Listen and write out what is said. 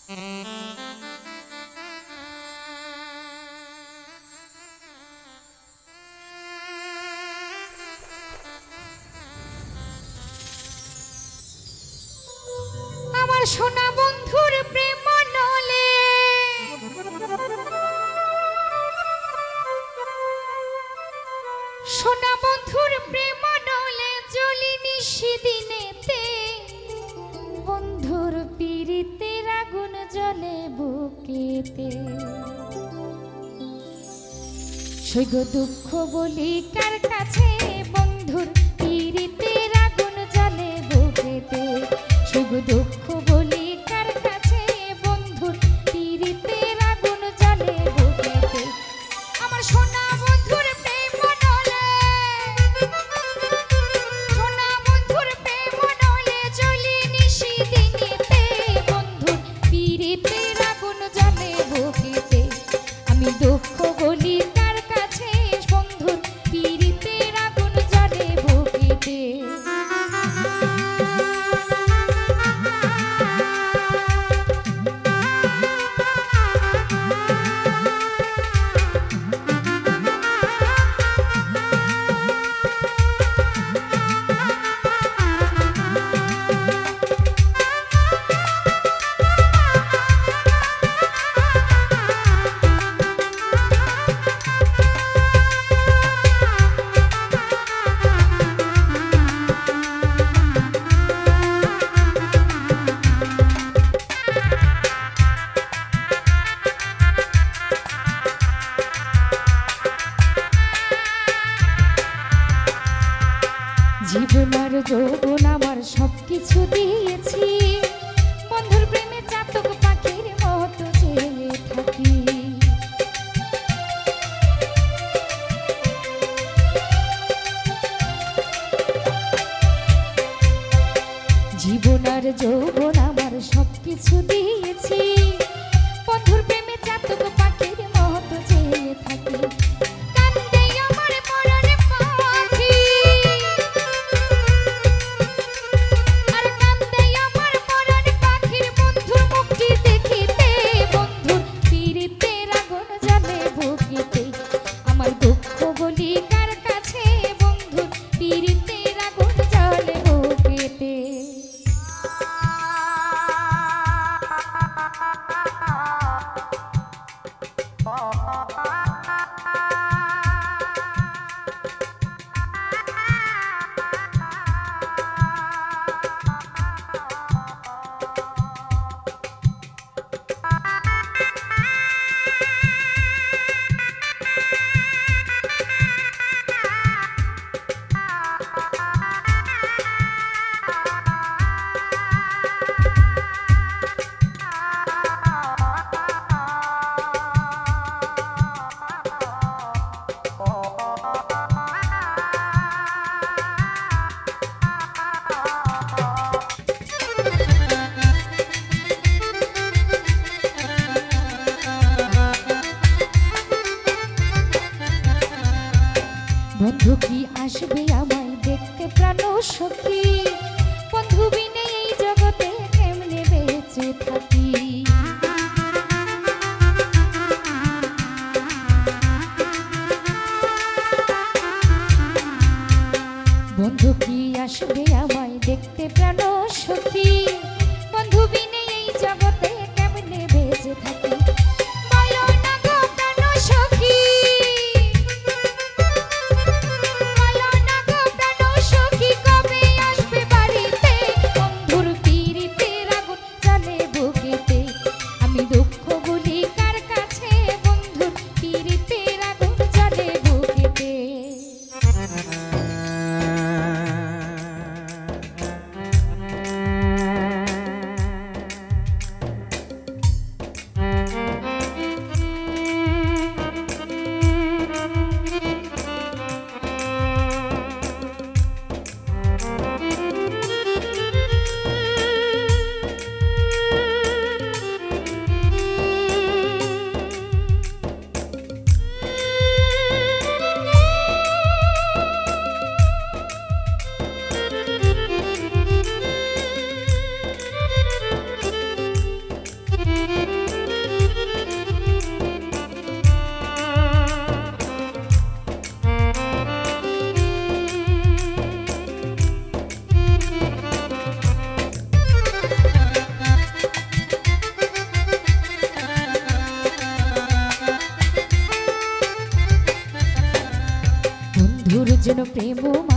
আমার সোনা বন্ধুর প্রেম নলে সোনা বন্ধুর প্রেম নলে জ্বলি নিশিদিনেতে বন্ধুর পীড়িতের আগুন জ্বলে বুকেতে সৈগ দুঃখ বলি কার কাছে বন্ধুর পীড়িতের আগুন জ্বলে বুকেতে সৈগ দুঃখ বলি কার কাছে বন্ধুর পীড়িতের আগুন জ্বলে বুকেতে আমার সোনা বন্ধুর প্রেম নলে সোনা বন্ধুর প্রেম নলে জ্বলি নিশিদিনেতে বন্ধুর পীড়িতের আগুন জ্বলে বুকেতে আমি দুঃখ বলি কার কাছে বন্ধুর পীড়িতের আগুন জ্বলে বুকেতে জীবন আর যৌবন আমার সবকিছু দিয়েছি বন্ধুর প্রেমে চাতক পাখির মতো চেয়ে থাকি জীবন আর যৌবন আমার সবকিছু দিয়েছি বন্ধুর প্রেমে চাতক পাখির মতো চেয়ে থাকি বন্ধু কি আসবে আমায় দেখতে প্রাণ সখী বন্ধু বিনে এই জগতে কেমনে বেঁচে থাকি বন্ধু কি আসবে আমায় দেখতে প্রাণ সখী বন্ধু বিনে এই জগতে কেমনে বেঁচে থাকি কবে আসবে বাড়ি যেন প্রেম